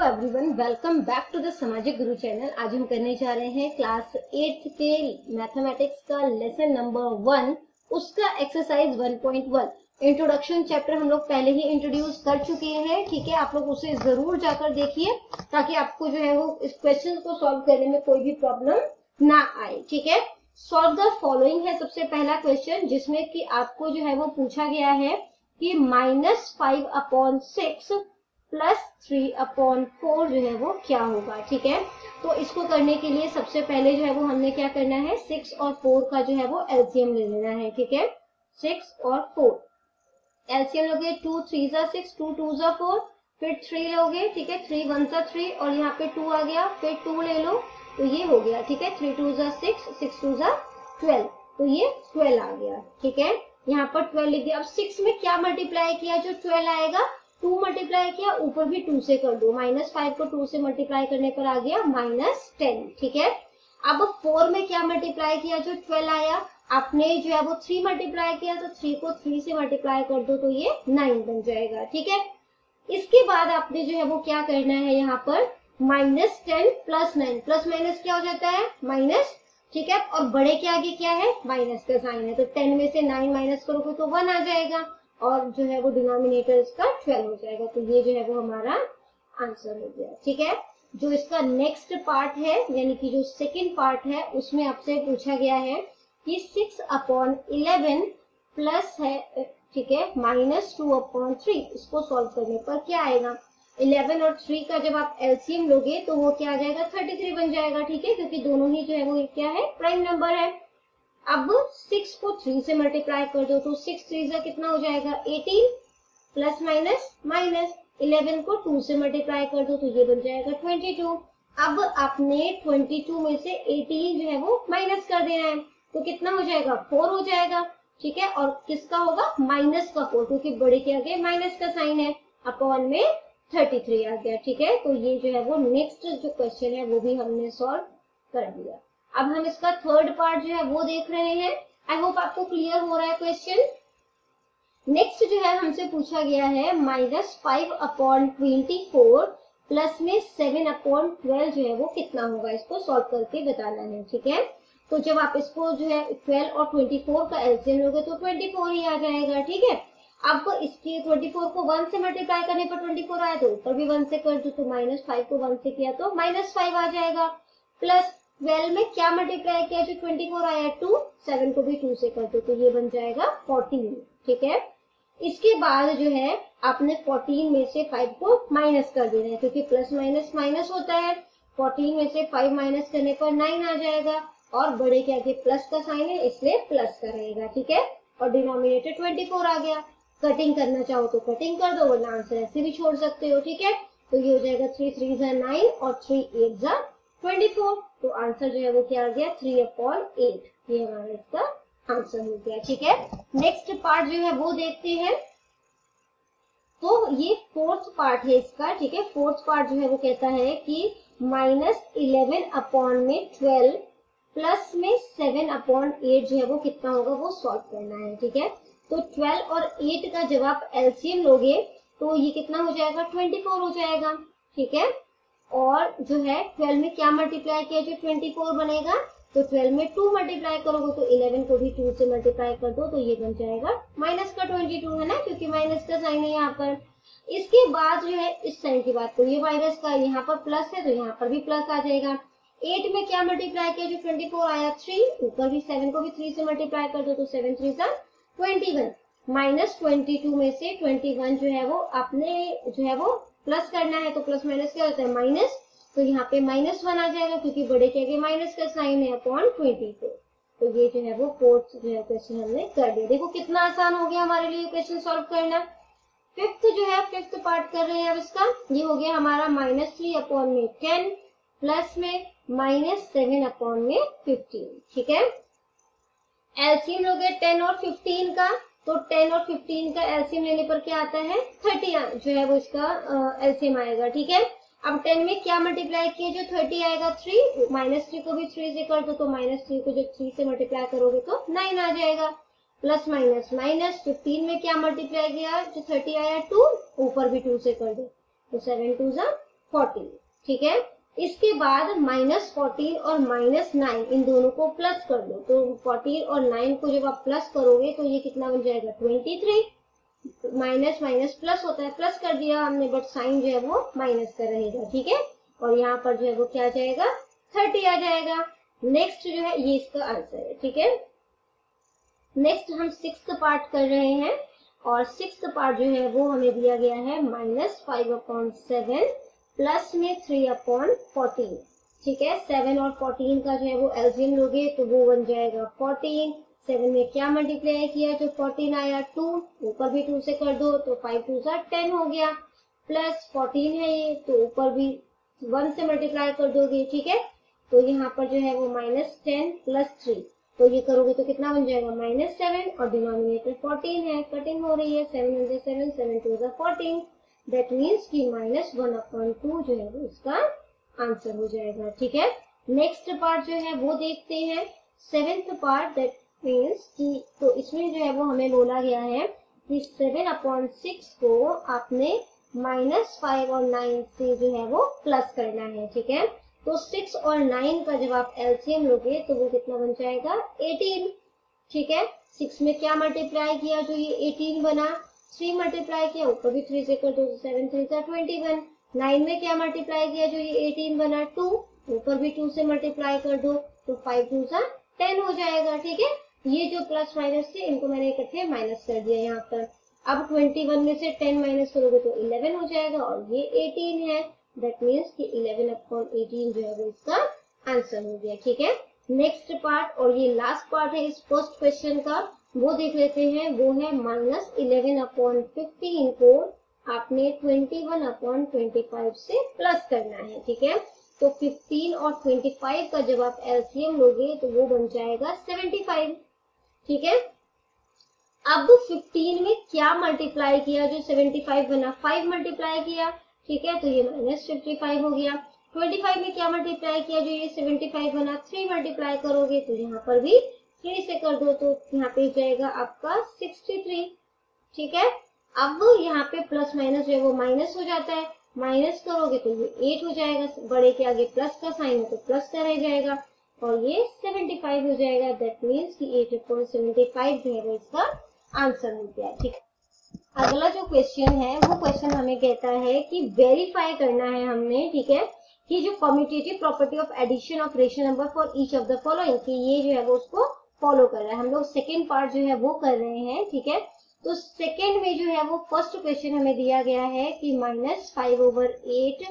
Everyone, welcome back to the Samajik Guru channel. आज हम करने जा रहे हैं क्लास 8 के मैथमेटिक्स का लेसन नंबर 1, उसका एक्सरसाइज 1.1 इंट्रोडक्शन चैप्टर हम लोग पहले ही इंट्रोड्यूस कर चुके हैं। ठीक है, आप लोग उसे जरूर जाकर देखिए ताकि आपको जो है वो इस क्वेश्चन को सॉल्व करने में कोई भी प्रॉब्लम ना आए। ठीक है, सॉल्व द फॉलोइंग है सबसे पहला क्वेश्चन, जिसमें कि आपको जो है वो पूछा गया है कि -5/6 प्लस 3/4 जो है वो क्या होगा। ठीक है, तो इसको करने के लिए सबसे पहले जो है वो हमने क्या करना है, 6 और 4 का जो है वो एलसीएम ले लेना है। ठीक है, 6 और 4 एलसीएम लोगे, 2 3 जा 6, 2 2 जा 4, फिर 3 लोगे। ठीक है, 3 1 जा 3 और यहाँ पे 2 आ गया, फिर 2 ले लो तो ये हो गया। ठीक है, 3 2 जा 6, 6 2 जा 12, तो ये 12 आ गया। ठीक है, यहाँ पर 12 लिख दिया। अब 6 में क्या मल्टीप्लाई किया जो 12 आएगा, 2 मल्टीप्लाई किया, ऊपर भी 2 से कर दो। -5 को 2 से मल्टीप्लाई करने पर आ गया -10। ठीक है, अब 4 में क्या मल्टीप्लाई किया जो 12 आया, आपने जो है वो 3 मल्टीप्लाई किया, तो 3 को 3 से मल्टीप्लाई कर दो तो ये 9 बन जाएगा। ठीक है, इसके बाद आपने जो है वो क्या करना है, यहाँ पर -10 प्लस 9, प्लस माइनस क्या हो जाता है माइनस। ठीक है, और बड़े के आगे क्या है, माइनस का साइन है, तो 10 में से 9 माइनस करोगे तो 1 आ जाएगा और जो है वो डिनोमिनेटर इसका 12 हो जाएगा। तो ये जो है वो हमारा आंसर हो गया। ठीक है, जो इसका नेक्स्ट पार्ट है यानी कि जो सेकंड पार्ट है, उसमें आपसे पूछा गया है कि 6/11 प्लस है, ठीक है, -2/3, इसको सॉल्व करने पर क्या आएगा। 11 और 3 का जब आप एलसीएम लोगे तो वो क्या आ जाएगा, 33 बन जाएगा। ठीक है, क्योंकि दोनों ही जो है वो क्या है, प्राइम नंबर है। अब 6 को 3 से मल्टीप्लाई कर दो तो 6 3 जा कितना हो जाएगा 18, प्लस माइनस माइनस 11 को 2 से मल्टीप्लाई कर दो तो ये बन जाएगा 22। अब आपने 22 में से 18 जो है वो माइनस कर देना है, तो कितना हो जाएगा 4 हो जाएगा। ठीक है, और किसका होगा, माइनस का 4, क्योंकि बड़े के आगे माइनस का साइन है, अपॉन में 33 आ गया। ठीक है, तो ये जो है वो नेक्स्ट जो क्वेश्चन है वो भी हमने सॉल्व कर दिया। अब हम इसका थर्ड पार्ट जो है वो देख रहे हैं। आई होप आपको क्लियर हो रहा है क्वेश्चन। नेक्स्ट जो है हमसे पूछा गया है -5/24 प्लस में 7/12 जो है वो कितना होगा, इसको सॉल्व करके बताना है। ठीक है, तो जब आप इसको जो है 12 और 24 का एलसीएम लोगे तो 24 ही आ जाएगा। ठीक है, अब इसके 24 को 1 से मल्टीप्लाई करने पर 24 आया, तो ऊपर भी 1 से कर दो, तो -5 को 1 से किया तो -5 आ जाएगा। प्लस 12 में क्या मल्टीप्लाई किया जो 24 आया 2, 7 को भी 2 से कर दो तो ये बन जाएगा 14। ठीक है, इसके बाद जो है आपने 14 में से 5 को माइनस कर देना है, क्योंकि प्लस माइनस माइनस होता है। 14 में से 5 माइनस करने पर 9 आ जाएगा, और बड़े के आगे प्लस का साइन है इसलिए प्लस का रहेगा। ठीक है, और डिनोमिनेटर 24 आ गया। कटिंग करना चाहो तो कटिंग कर दो, वरना आंसर ऐसे भी छोड़ सकते हो। ठीक है, तो ये हो जाएगा 3 3 जा 9 और 3 8 जा 24, तो आंसर जो है वो क्या आ गया 3/8। ये हमारा इसका आंसर हो गया। ठीक है, नेक्स्ट पार्ट जो है वो देखते हैं। तो ये फोर्थ पार्ट है इसका। ठीक है, फोर्थ पार्ट जो है वो कहता है कि -11/12 प्लस में 7/8 जो है वो कितना होगा, वो सॉल्व करना है। ठीक है, तो 12 और 8 का जब आप एलसीएम लोगे तो ये कितना हो जाएगा 24 हो जाएगा। ठीक है, और जो है 12 में क्या मल्टीप्लाई किया जो 24 बनेगा, तो 12 में 2 मल्टीप्लाई करोगे तो 11 को भी 2 से मल्टीप्लाई कर दो तो ये बन जाएगा माइनस का 22 है ना, क्योंकि माइनस का साइन है यहाँ पर। इसके बाद जो है इस साइन की बात करिए, माइनस का यहाँ पर प्लस है तो यहाँ पर भी प्लस आ जाएगा। 8 में क्या मल्टीप्लाई किया जो 24 आया 3, ऊपर भी 7 को भी 3 से मल्टीप्लाई कर दो तो 7 3 जा 21, -22 में से 21 जो है वो आपने जो है वो प्लस करना है, तो प्लस माइनस क्या होता है माइनस, तो यहाँ पे -1 आ जाएगा, क्योंकि बड़े के आगे माइनस का साइन है, अपॉन 24। तो ये जो है वो फोर्थ जो है क्वेश्चन हमने कर दिया। देखो कितना आसान हो गया हमारे लिए क्वेश्चन सॉल्व करना। फिफ्थ जो है, फिफ्थ पार्ट कर रहे हैं अब इसका। ये हो गया हमारा -3/10 प्लस में -7/15। ठीक है, एलसीएम लोगे 10 और 15 का, तो 10 और 15 का एलसीएम लेने पर क्या आता है 30 जो है वो इसका एलसीएम आएगा। ठीक है, अब 10 में क्या मल्टीप्लाई किया जो 30 आएगा 3, -3 को भी 3 से कर दो तो -3 को जब 3 से मल्टीप्लाई करोगे तो 9 आ जाएगा। प्लस माइनस माइनस 15 में क्या मल्टीप्लाई किया जो 30 आया 2, ऊपर भी 2 से कर दो तो 7 2 जा 14, ठीक है। इसके बाद -14 और -9 इन दोनों को प्लस कर दो, तो 14 और 9 को जब आप प्लस करोगे तो ये कितना बन जाएगा 23। माइनस माइनस प्लस होता है, प्लस कर दिया हमने, बट साइन जो है वो माइनस का रहेगा, ठीक है। और यहाँ पर जो है वो क्या आ जाएगा 30 आ जाएगा। नेक्स्ट जो है ये इसका आंसर है, ठीक है। नेक्स्ट हम 6th पार्ट कर रहे हैं, और 6th पार्ट जो है वो हमें दिया गया है -5/7 प्लस में 3/14, ठीक है। 7 और 14 का जो है वो एलसीएम लोगे तो वो बन जाएगा 14। 7 में क्या मल्टीप्लाई किया जो 14 आया 2, ऊपर भी 2 से कर दो तो 5 2 10 हो गया, प्लस 14 है ये तो ऊपर भी 1 से मल्टीप्लाई कर दोगे, ठीक है। तो यहाँ पर जो है वो -10 प्लस 3, तो ये करोगे तो कितना बन जाएगा -7, और डिनोमिनेटर 14 है, कटिंग हो रही है, 7 7 7 2 14, दैट मीन्स कि -1/2 जो है वो इसका आंसर हो जाएगा, ठीक है। नेक्स्ट पार्ट जो है वो देखते हैं 7th पार्ट, दैट मीन्स कि तो इसमें जो है वो हमें बोला गया है कि 7/6 को आपने -5 और 9 से जो है वो प्लस करना है, ठीक है। तो 6 और 9 का जब आप एलसीएम लोगे तो वो कितना बन जाएगा 18, ठीक है। 6 में क्या मल्टीप्लाई किया जो ये 18 बना, 3 मल्टीप्लाई किया, ऊपर भी 3 से कर दो, 7 3 21। 9 में क्या मल्टीप्लाई किया जो ये 18 बना 2, ऊपर भी 2 से मल्टीप्लाई कर दो तो 5 2 10 हो जाएगा, ठीक है। ये जो प्लस माइनस थे इनको मैंने इकट्ठे माइनस कर दिया यहाँ पर। अब 21 में से 10 माइनस करोगे तो 11 हो जाएगा, और ये 18 है, दैट मीन्स कि 11/18 जो है वो इसका आंसर हो गया, ठीक है। नेक्स्ट पार्ट और ये लास्ट पार्ट है इस फर्स्ट क्वेश्चन का, वो देख लेते हैं। वो है -11/15 को आपने 21/25 से प्लस करना है, ठीक है। तो 15 और 25 का जब आप एलसीएम लोगे तो वो बन जाएगा 75, ठीक है। अब 15 में क्या मल्टीप्लाई किया जो 75 बना, 5 मल्टीप्लाई किया, ठीक है, तो ये -55 हो गया। 25 में क्या मल्टीप्लाई किया जो ये 75 बना, 3 मल्टीप्लाई करोगे तो यहाँ पर भी 3 से कर दो तो यहाँ पे जाएगा आपका 63, ठीक है। अब यहाँ पे प्लस माइनस जो है वो माइनस हो जाता है, माइनस करोगे तो ये 8 हो जाएगा, बड़े के आगे प्लस का साइन है तो प्लस का रह जाएगा, और ये 75 हो जाएगा, दैट मीन्स कि 8/75 जो है इसका आंसर हो गया, ठीक है। अगला जो क्वेश्चन है वो क्वेश्चन हमें कहता है कि वेरीफाई करना है हमने, ठीक है, कि जो commutative property of addition of rational number for each of the following, कि ये जो है वो उसको फॉलो कर रहा है। हम लोग सेकेंड पार्ट जो है वो कर रहे हैं, ठीक है। तो सेकेंड में जो है वो फर्स्ट क्वेश्चन हमें दिया गया है कि -5/8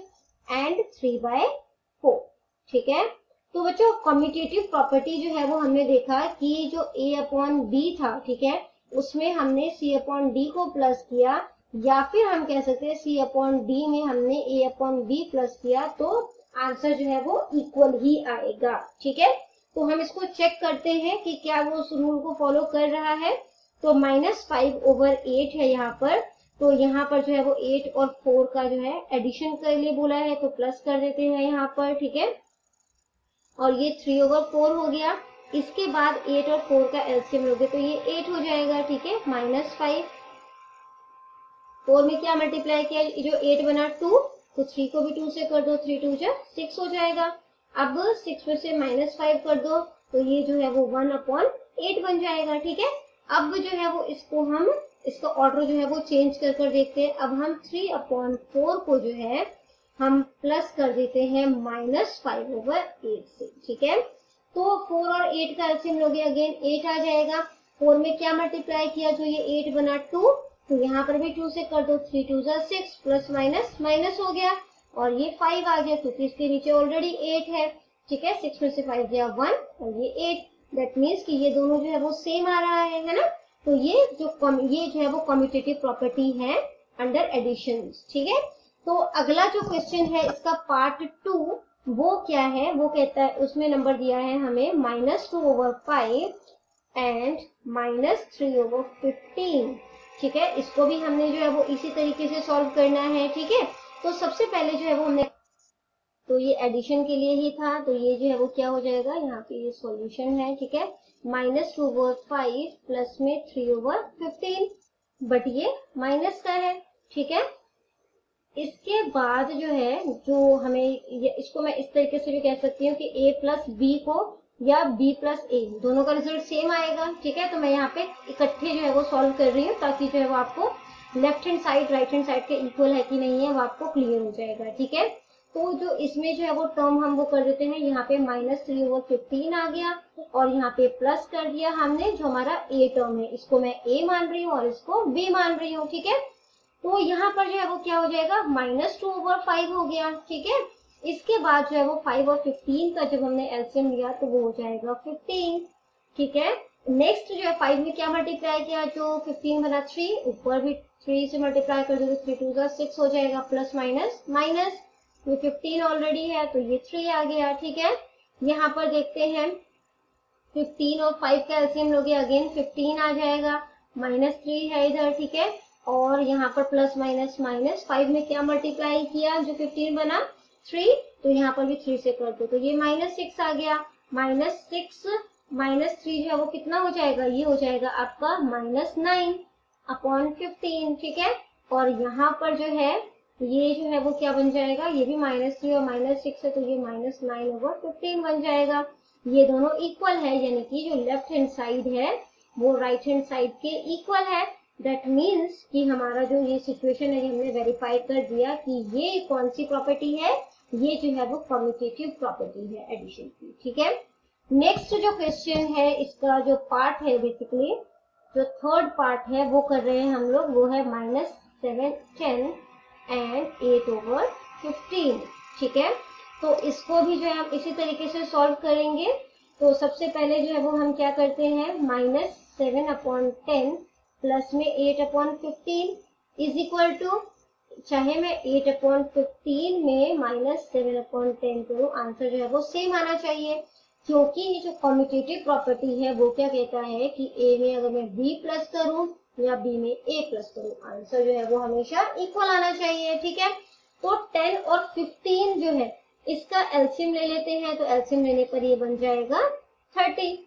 एंड 3/4, ठीक है। तो बच्चों कम्यूटेटिव प्रॉपर्टी जो है वो हमने देखा कि जो A/B था, ठीक है, उसमें हमने C/D को प्लस किया, या फिर हम कह सकते हैं C/D में हमने A/B प्लस किया, तो आंसर जो है वो इक्वल ही आएगा, ठीक है। तो हम इसको चेक करते हैं कि क्या वो उस रूल को फॉलो कर रहा है। तो -5/8 है यहाँ पर, तो यहाँ पर जो है वो 8 और 4 का जो है एडिशन के लिए बोला है तो प्लस कर देते हैं यहाँ पर, ठीक है। और ये 3/4 हो गया। इसके बाद 8 और 4 का एलसीएम लोगे तो ये 8 हो जाएगा, ठीक है। -5, 4 में क्या मल्टीप्लाई किया जो 8 बना 2, तो 3 को भी 2 से कर दो, 3 2 6 हो जाएगा। अब 6 में से -5 कर दो तो ये जो है वो 1/8 बन जाएगा, ठीक है। अब जो है वो इसका ऑर्डर जो है वो चेंज कर देखते हैं। अब हम 3/4 को जो है हम प्लस कर देते हैं -5/8 से, ठीक है। तो 4 और 8 का एलसीएम लोगे, अगेन 8 आ जाएगा। 4 में क्या मल्टीप्लाई किया जो ये 8 बना 2, तो यहाँ पर भी 2 से कर दो, 3 2 6, प्लस माइनस माइनस हो गया, और ये 5 आ गया क्योंकि इसके नीचे ऑलरेडी 8 है, ठीक है। 6 में से 5 गया 1, और ये 8, दैट मीन्स कि ये दोनों जो है वो सेम आ रहा है ना। तो ये जो है वो कम्यूटेटिव प्रॉपर्टी है अंडर एडिशन, ठीक है। तो अगला जो क्वेश्चन है इसका पार्ट 2, वो क्या है, वो कहता है, उसमें नंबर दिया है हमें -2/5 एंड -3/15, ठीक है। इसको भी हमने जो है वो इसी तरीके से सॉल्व करना है, ठीक है। तो सबसे पहले जो है वो हमने, तो ये एडिशन के लिए ही था, तो ये जो है वो क्या हो जाएगा, यहाँ पे ये सॉल्यूशन है, ठीक है। -2/5 प्लस में 3/15, बट ये माइनस का है, ठीक है। इसके बाद जो है, जो हमें इसको मैं इस तरीके से भी कह सकती हूँ कि a प्लस बी को या b प्लस ए, दोनों का रिजल्ट सेम आएगा। ठीक है, तो मैं यहाँ पे इकट्ठे जो है वो सॉल्व कर रही हूँ ताकि जो है वो आपको left hand side right hand side के इक्वल है कि नहीं है वो आपको क्लियर हो जाएगा। ठीक है, तो जो इसमें जो है वो टर्म हम वो कर देते हैं, यहाँ पे -3/15 आ गया और यहाँ पे प्लस कर दिया हमने जो हमारा a टर्म है, इसको मैं a मान रही हूँ और इसको b मान रही हूँ। ठीक है, तो यहाँ पर जो है वो क्या हो जाएगा, -2/5 हो गया। ठीक है, इसके बाद जो है वो 5 और 15 का जब हमने एलसीएम लिया तो वो हो जाएगा 15। ठीक है, नेक्स्ट जो है 5 में क्या मल्टीप्लाई किया, जो 15 बना 3, ऊपर भी 3 से मल्टीप्लाई कर दो तो 3 2 जा 6 हो जाएगा, प्लस माइनस माइनस, ये 15 ऑलरेडी है तो ये 3 आ गया। ठीक है, यहाँ पर देखते हैं 15 और 5 का एलसीएम लोगे अगेन 15 आ जाएगा, -3 है इधर। ठीक है, और यहाँ पर प्लस माइनस माइनस, 5 में क्या मल्टीप्लाई किया, जो 15 बना 3, तो यहाँ पर भी 3 से कर दो तो ये -6 आ गया, -6 -3 जो है वो कितना हो जाएगा, ये हो जाएगा आपका -9/15। ठीक है, और यहाँ पर जो है ये जो है वो क्या बन जाएगा, ये भी -3 और -6 है तो ये -9/15 बन जाएगा। ये दोनों इक्वल है, यानी कि जो लेफ्ट हैंड साइड है वो राइट हैंड साइड के इक्वल है। दैट मीन्स कि हमारा जो ये सिचुएशन है, हमने वेरीफाई कर दिया कि ये कौन सी प्रॉपर्टी है, ये जो है वो कम्यूटेटिव प्रॉपर्टी है एडिशन की। ठीक है, नेक्स्ट जो क्वेश्चन है, इसका जो पार्ट है बेसिकली जो थर्ड पार्ट है वो कर रहे हैं हम लोग, वो है -7 10 एंड 8/15। ठीक है, तो इसको भी जो है हम इसी तरीके से सॉल्व करेंगे। तो सबसे पहले जो है वो हम क्या करते हैं, -7/10 प्लस में 8/15 इज इक्वल टू, चाहे मैं 8/15 में -7/10 करूं, आंसर जो है वो सेम आना चाहिए, क्योंकि ये जो कम्यूटेटिव प्रॉपर्टी है वो क्या कहता है कि a में अगर मैं b प्लस करूं या b में a प्लस करूं, आंसर जो है वो हमेशा इक्वल आना चाहिए। ठीक है, तो 10 और 15 जो है इसका एलसीएम ले लेते हैं, तो एलसीएम लेने पर ये बन जाएगा 30।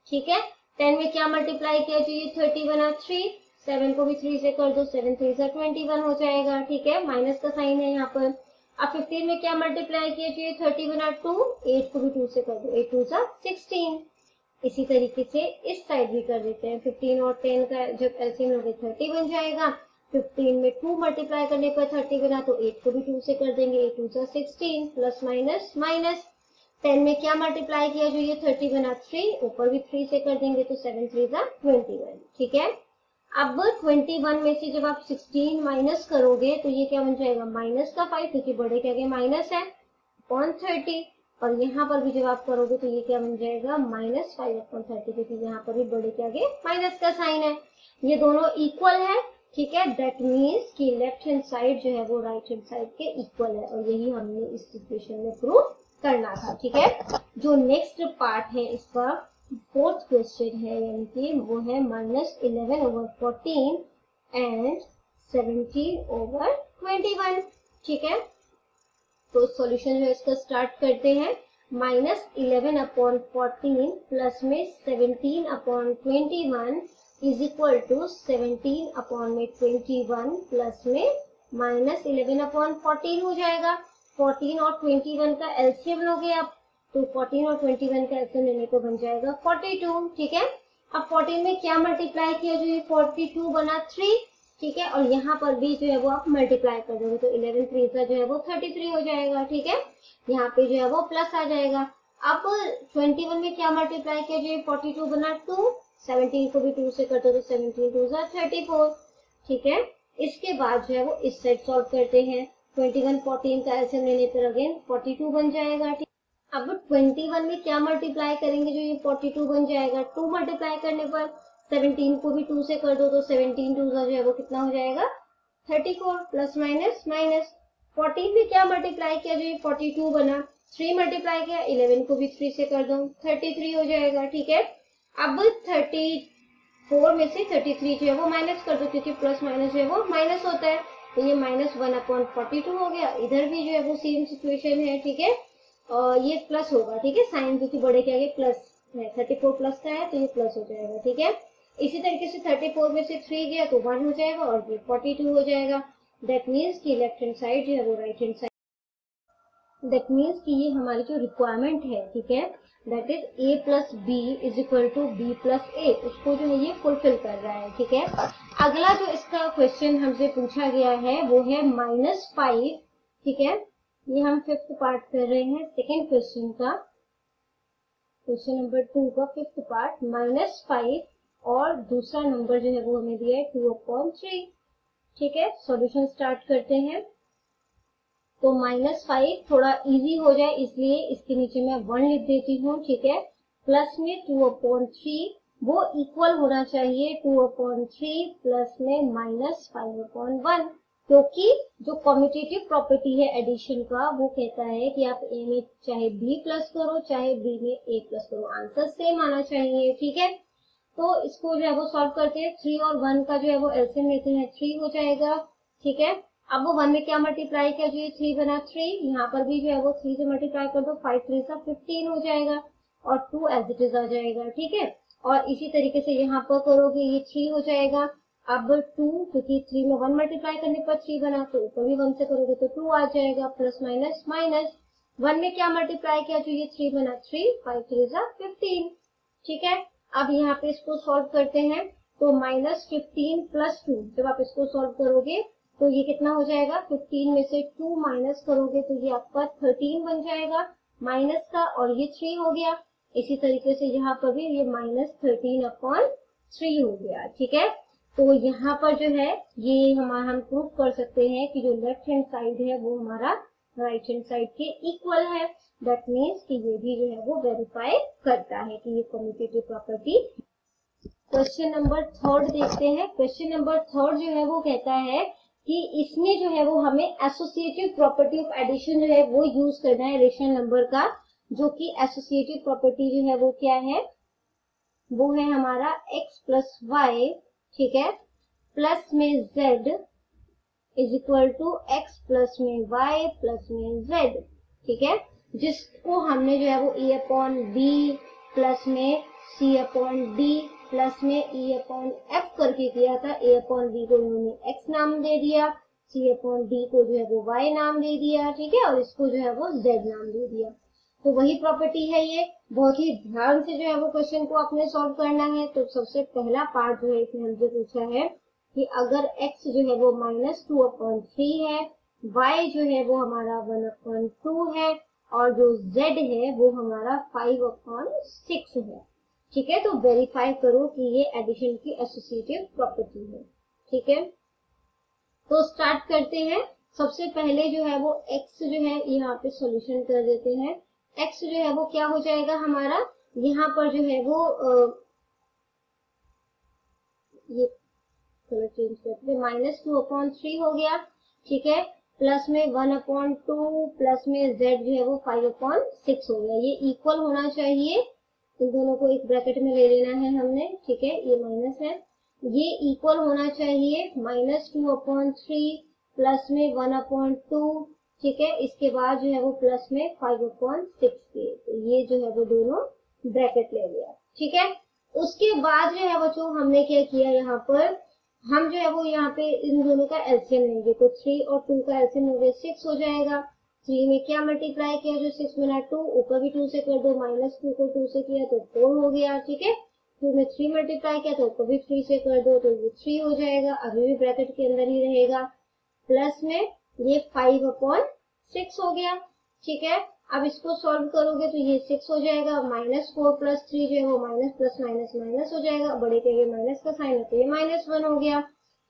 ठीक है, 10 में क्या मल्टीप्लाई किया, जो ये 30 बना 3, 7 को भी 3 से कर दो, 7 3 से 21 हो जाएगा। ठीक है, माइनस का साइन है यहाँ पर। अब 15 में क्या मल्टीप्लाई किया, जो ये 30 बना 2, 8 को भी 2 से कर दो, 8 2 जा 16। इसी तरीके से इस साइड भी कर देते हैं, 15 और 10 का जब एलसीएम लोगे 30 बन जाएगा। 15 में 2 मल्टीप्लाई करने पर 30 बना तो 8 को भी 2 से कर देंगे, 8 2 जा 16, प्लस माइनस माइनस। 10 में क्या मल्टीप्लाई किया, जो ये 30 बना 3, ऊपर भी 3 से कर देंगे तो 7 3 जा 21। ठीक है, अब 21 में से जब आप 16 माइनस करोगे तो ये क्या बन जाएगा, -5, क्योंकि बड़े के आगे माइनस है, अपॉन 30। और यहाँ पर भी जब आप करोगे तो ये क्या बन जाएगा, -5/30, क्योंकि यहाँ पर भी बड़े के आगे माइनस का साइन है। ये दोनों इक्वल है। ठीक है, दैट मीन्स कि लेफ्ट हैंड साइड जो है वो राइट हैंड साइड के इक्वल है, और यही हमने इस सिचुएशन में प्रूव करना था। ठीक है, जो नेक्स्ट पार्ट है इसका फोर्थ क्वेश्चन है, यानी कि वो है -11/14 एंड 17/21। ठीक है, तो सॉल्यूशन जो है इसका स्टार्ट करते हैं। -11/14 प्लस में 17/21 इज इक्वल टू 17/21 प्लस में -11/14 हो जाएगा। 14 और 21 का एलसीएम लोगे आप, तो 14 और 21 का एलसीएम लेने को बन जाएगा 42। ठीक है, अब 14 में क्या मल्टीप्लाई किया, जो ये 42 बना 3। ठीक है, और यहाँ पर भी जो है वो आप मल्टीप्लाई कर दोगे तो 11 3 का जो है वो 33 हो जाएगा। ठीक है, यहाँ पे जो है वो प्लस आ जाएगा। अब 21 में क्या मल्टीप्लाई किया, जो ये 42 बना 2, 17 को भी 2 से कर दो तो 17 2 जा 34। ठीक है, इसके बाद जो है वो इस साइड सॉल्व करते हैं। 21 14 का एलसीएम लेने पर अगेन 42 बन जाएगा। ठीक, अब 21 में क्या मल्टीप्लाई करेंगे, जो ये 42 बन जाएगा, 2 मल्टीप्लाई करने पर 17 को भी 2 से कर दो तो 17 2 जो है वो कितना हो जाएगा, 34, प्लस माइनस माइनस। 14 में क्या मल्टीप्लाई किया, जो ये 42 बना, 3 मल्टीप्लाई किया, 11 को भी 3 से कर दो 33 हो जाएगा। ठीक है, अब 34 में से 33 जो है वो माइनस कर दो, क्योंकि प्लस माइनस जो है वो माइनस होता है, तो ये -1/42 हो गया। इधर भी जो है वो सेम सिचुएशन है। ठीक है, और ये प्लस होगा। ठीक है, साइन क्योंकि बड़े के आगे प्लस है, 34 प्लस का है तो ये प्लस हो जाएगा। ठीक है, इसी तरीके से 34 में से 3 गया तो 1 हो जाएगा और ये 42 हो जाएगा। दैट मीन्स कि लेफ्ट हैंड साइड जो है वो right hand side, that means कि ये हमारी जो रिक्वायरमेंट है, ठीक है, that is a plus B is equal to B plus A, उसको जो है ये फुलफिल कर रहा है, ठीक है। अगला जो इसका क्वेश्चन हमसे पूछा गया है वो है -5, ठीक है। ये हम 5th पार्ट कर रहे हैं सेकेंड क्वेश्चन का, क्वेश्चन नंबर 2 का 5th पार्ट, -5 और दूसरा नंबर जो है वो हमें दिया है 2/3, ठीक है। सॉल्यूशन स्टार्ट करते हैं। तो -5 थोड़ा इजी हो जाए इसलिए इसके नीचे मैं 1 लिख देती हूँ, ठीक है। प्लस में 2/3 वो इक्वल होना चाहिए 2/3 प्लस में -5/1, क्योंकि जो कम्यूटेटिव प्रॉपर्टी है एडिशन का वो कहता है कि आप ए में चाहे बी प्लस करो चाहे बी में ए प्लस करो, आंसर सेम आना चाहिए, ठीक है। तो इसको जो है वो सॉल्व करते हैं। 3 और 1 का जो है वो एलसीएम लेते हैं, 3 हो जाएगा, ठीक है। अब वो 1 में क्या मल्टीप्लाई किया, जो ये 3 बना 3, यहाँ पर भी जो है वो 3 से मल्टीप्लाई कर दो, 5 3 सा 15 हो जाएगा और 2 एज इट इज आ जाएगा, ठीक है। और इसी तरीके से यहाँ पर करोगे ये 3 हो जाएगा। अब 2, क्योंकि 3 में 1 मल्टीप्लाई करने पर 3 बना, तो ऊपर भी 1 से करोगे तो 2 आ जाएगा, प्लस माइनस माइनस 1 में क्या मल्टीप्लाई किया, जो ये 3 बना 3, 5 3 सा 15, ठीक है। अब यहाँ पे इसको सॉल्व करते हैं। तो -15 प्लस 2, जब आप इसको सॉल्व करोगे तो ये कितना हो जाएगा, 15 में से 2 माइनस करोगे तो ये आपका 13 बन जाएगा माइनस का, और ये 3 हो गया। इसी तरीके से यहाँ पर भी ये -13/3 हो गया, ठीक है। तो यहाँ पर जो है ये हम प्रूव कर सकते हैं कि जो लेफ्ट हैंड साइड है वो हमारा राइट हैंड साइड के इक्वल है। दैट मीन्स कि ये भी जो है वो वेरीफाई करता है कि ये कम्यूटेटिव प्रॉपर्टी। क्वेश्चन नंबर 3 देखते हैं। क्वेश्चन नंबर 3 जो है वो कहता है कि इसमें जो है वो हमें एसोसिएटिव प्रॉपर्टी ऑफ एडिशन जो है वो यूज करना है रेशनल नंबर का, जो कि एसोसिएटिव प्रॉपर्टी जो है वो क्या है, वो है हमारा x प्लस वाई, ठीक है, प्लस में z is equal to x plus में y प्लस में z, ठीक है। जिसको हमने जो है वो a/b प्लस में c/d प्लस में e/f करके किया था। a/b को इन्होंने x नाम दे दिया, c/d को जो है वो y नाम दे दिया, ठीक है, और इसको जो है वो z नाम दे दिया। तो वही प्रॉपर्टी है ये। बहुत ही ध्यान से जो है वो क्वेश्चन को आपने सॉल्व करना है। तो सबसे पहला पार्ट जो है इसमें हमसे पूछा है कि अगर x जो है वो -2/3 है, y जो है वो हमारा 1/2 है, और जो z है वो हमारा 5/6 है, ठीक है। तो वेरीफाई करो कि ये एडिशन की एसोसिएटिव प्रॉपर्टी है, ठीक है। तो स्टार्ट करते हैं। सबसे पहले जो है वो x जो है यहाँ पे सॉल्यूशन कर देते हैं। x जो है वो क्या हो जाएगा हमारा, यहाँ पर जो है वो ये कलर चेंज करते हैं, -2/3 हो गया, ठीक है, प्लस में 1/2 प्लस में z जो है वो 5/6 हो गया। ये इक्वल होना चाहिए, इन दोनों को एक ब्रैकेट में ले लेना है हमने, ठीक है, ये माइनस है, ये इक्वल होना चाहिए -2/3 प्लस में 1/2, ठीक है। इसके बाद जो है वो प्लस में 5/6 के, तो ये जो है वो दोनों ब्रैकेट ले लिया, ठीक है। उसके बाद जो है वो जो हमने क्या किया, यहाँ पर हम जो है वो यहाँ पे इन दोनों का एलसीएम लेंगे। तो 3 और 2 का एलसीएम हो गया 6 हो जाएगा। 3 में क्या मल्टीप्लाई किया, जो 6 बना 2, ऊपर भी 2 से कर दो, -2 को 2 से किया तो 4 हो गया, ठीक है। 2 में 3 मल्टीप्लाई किया तो ऊपर भी 3 से कर दो तो ये 3 हो जाएगा, अभी भी ब्रैकेट के अंदर ही रहेगा, प्लस में ये 5/6 हो गया, ठीक है। अब इसको सॉल्व करोगे तो ये 6 हो जाएगा, -4 प्लस 3 जो है वो माइनस प्लस माइनस माइनस हो जाएगा, बड़े के लिए माइनस का साइन है तो ये -1 हो गया,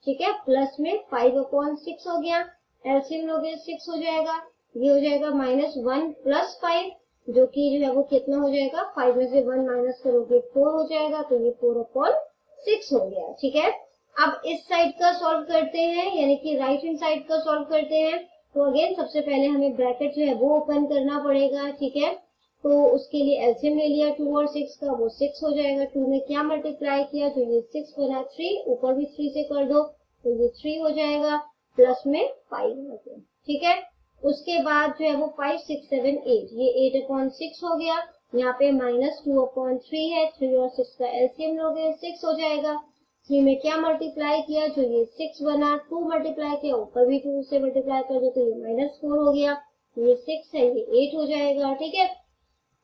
ठीक है, प्लस में 5/6 हो गया, एलसीएम लोगे 6 हो जाएगा, ये हो जाएगा -1 प्लस 5, जो कि जो है वो कितना हो जाएगा, 5 में से 1 माइनस करोगे 4 हो जाएगा, तो ये 4/6 हो गया, ठीक है। अब इस साइड का सॉल्व करते हैं, यानी कि राइट हैंड साइड का सॉल्व करते हैं। तो अगेन सबसे पहले हमें ब्रैकेट जो है वो ओपन करना पड़ेगा, ठीक है। तो उसके लिए एलसीएम ले लिया 2 और 6 का, वो 6 हो जाएगा। 2 में क्या मल्टीप्लाई किया, तो ये 6 बना 3, ऊपर भी 3 से कर दो तो ये 3 हो जाएगा, प्लस में 5 हो गया, ठीक है। उसके बाद जो है वो 5 6 7 8, ये 8/6 हो गया। यहाँ पे -2/3 है, 3 और 6 का एलसीएम लोगे 6 हो जाएगा, 3 में क्या मल्टीप्लाई किया, जो ये 6 बना, 2 मल्टीप्लाई किया, ऊपर भी 2 से मल्टीप्लाई कर दो तो ये -4 हो गया, ये 6 है, ये 8 हो जाएगा। ठीक है,